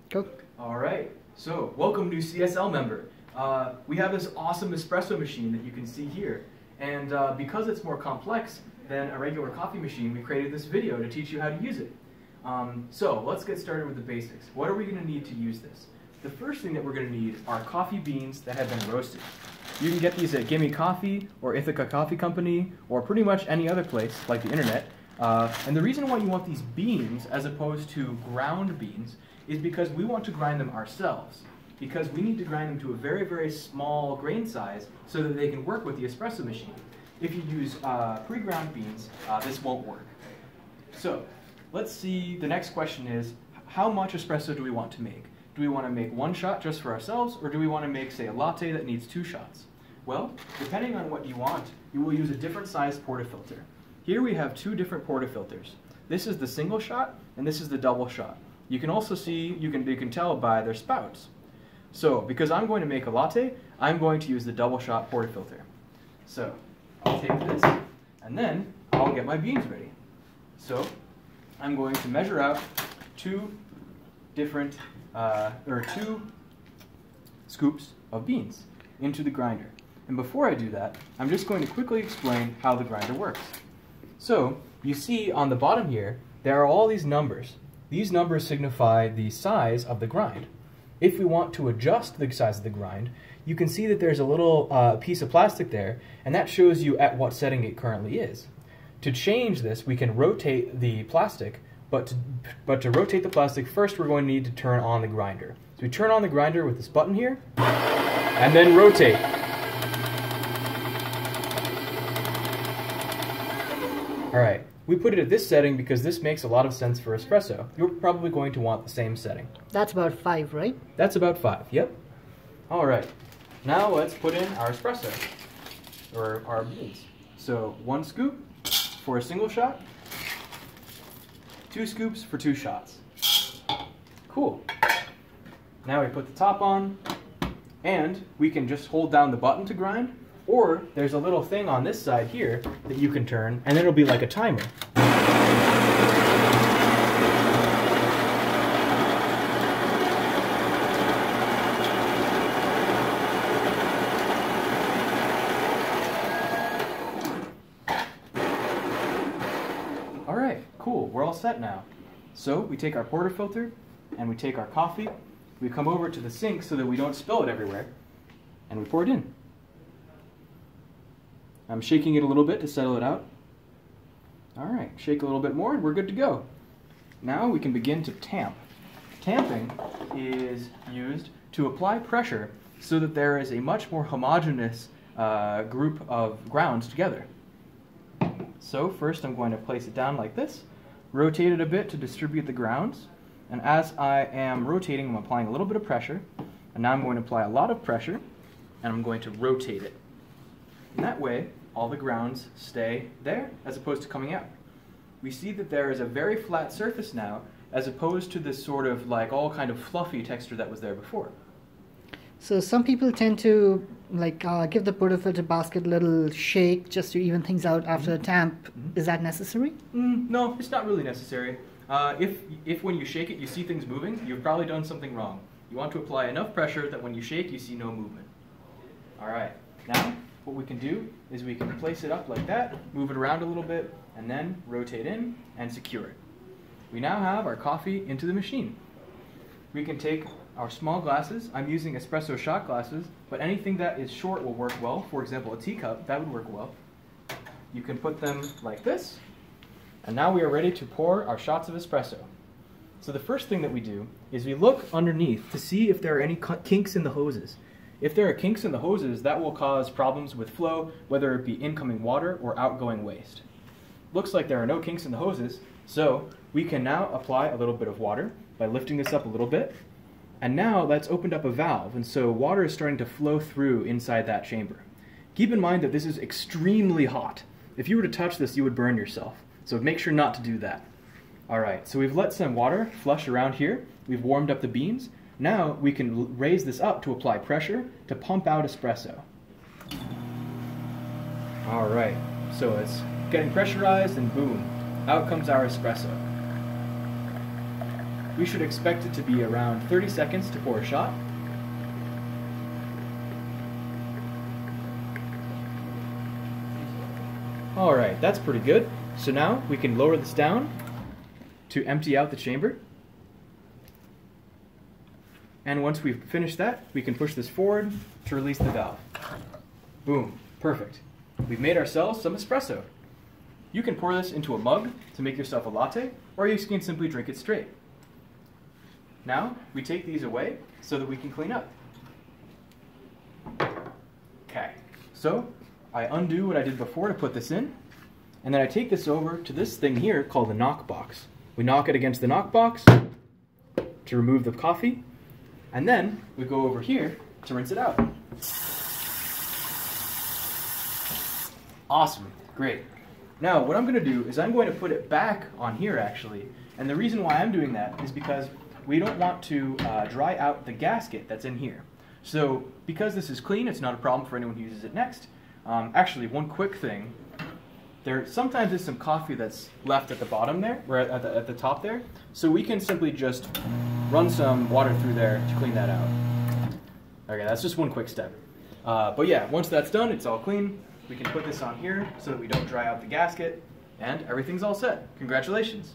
Cool. All right, so welcome new CSL member. We have this awesome espresso machine that you can see here. And because it's more complex than a regular coffee machine, we created this video to teach you how to use it. So let's get started with the basics. What are we going to need to use this? The first thing that we're going to need are coffee beans that have been roasted. You can get these at Gimme Coffee or Ithaca Coffee Company or pretty much any other place like the internet. And the reason why you want these beans as opposed to ground beans is because we want to grind them ourselves. Because we need to grind them to a very, very small grain size so that they can work with the espresso machine. If you use pre-ground beans, this won't work. So let's see, the next question is, how much espresso do we want to make? Do we want to make one shot just for ourselves, or do we want to make, say, a latte that needs 2 shots? Well, depending on what you want, you will use a different size portafilter. Here we have 2 different portafilters. This is the single shot, and this is the double shot. You can also see, you can tell by their spouts. So, because I'm going to make a latte, I'm going to use the double shot portafilter. So, I'll take this, and then I'll get my beans ready. So, I'm going to measure out 2 scoops of beans into the grinder. And before I do that, I'm just going to quickly explain how the grinder works. So, you see on the bottom here, there are all these numbers. These numbers signify the size of the grind. If we want to adjust the size of the grind, you can see that there's a little piece of plastic there, and that shows you at what setting it currently is. To change this, we can rotate the plastic, but to rotate the plastic, first we're going to need to turn on the grinder. So we turn on the grinder with this button here, and then rotate. Alright, we put it at this setting because this makes a lot of sense for espresso. You're probably going to want the same setting. That's about 5, right? That's about 5, yep. Alright, now let's put in our espresso, or our beans. So 1 scoop for a single shot, 2 scoops for 2 shots. Cool. Now we put the top on, and we can just hold down the button to grind, or there's a little thing on this side here that you can turn, and it'll be like a timer. Alright, cool, we're all set now. So we take our portafilter, and we take our coffee, we come over to the sink so that we don't spill it everywhere, and we pour it in. I'm shaking it a little bit to settle it out. Alright, shake a little bit more and we're good to go. Now we can begin to tamp. Tamping is used to apply pressure so that there is a much more homogeneous group of grounds together. So first I'm going to place it down like this, rotate it a bit to distribute the grounds, and as I am rotating, I'm applying a little bit of pressure, and now I'm going to apply a lot of pressure, and I'm going to rotate it. And that way, all the grounds stay there as opposed to coming out. We see that there is a very flat surface now as opposed to this sort of like all kind of fluffy texture that was there before. So some people tend to give the portafilter basket a little shake just to even things out after a tamp. Is that necessary? No, it's not really necessary. If when you shake it you see things moving, you've probably done something wrong. You want to apply enough pressure that when you shake you see no movement. Alright, now what we can do is we can place it up like that, move it around a little bit, and then rotate in and secure it. We now have our coffee into the machine. We can take our small glasses. I'm using espresso shot glasses, but anything that is short will work well. For example, a teacup, that would work well. You can put them like this, and now we are ready to pour our shots of espresso. So the first thing that we do is we look underneath to see if there are any kinks in the hoses. If there are kinks in the hoses, that will cause problems with flow, whether it be incoming water or outgoing waste. Looks like there are no kinks in the hoses, so we can now apply a little bit of water by lifting this up a little bit. And now that's opened up a valve, and so water is starting to flow through inside that chamber. Keep in mind that this is extremely hot. If you were to touch this, you would burn yourself, so make sure not to do that. Alright, so we've let some water flush around here, we've warmed up the beans. Now we can raise this up to apply pressure to pump out espresso. Alright, so it's getting pressurized and boom, out comes our espresso. we should expect it to be around 30 seconds to pour a shot. Alright, that's pretty good. So now we can lower this down to empty out the chamber. And once we've finished that, we can push this forward to release the valve. Boom, perfect. We've made ourselves some espresso. You can pour this into a mug to make yourself a latte, or you can simply drink it straight. Now, we take these away so that we can clean up. Okay, so I undo what I did before to put this in, and then I take this over to this thing here called the knock box. We knock it against the knock box to remove the coffee, and then we go over here to rinse it out. Awesome, great. Now what I'm going to do is I'm going to put it back on here actually, and the reason why I'm doing that is because we don't want to dry out the gasket that's in here. So because this is clean, it's not a problem for anyone who uses it next. Actually, one quick thing, there sometimes is some coffee that's left at the bottom there, or at the top there, so we can simply just run some water through there to clean that out. Okay, that's just one quick step. But yeah, once that's done, it's all clean. We can put this on here so that we don't dry out the gasket, and everything's all set. Congratulations.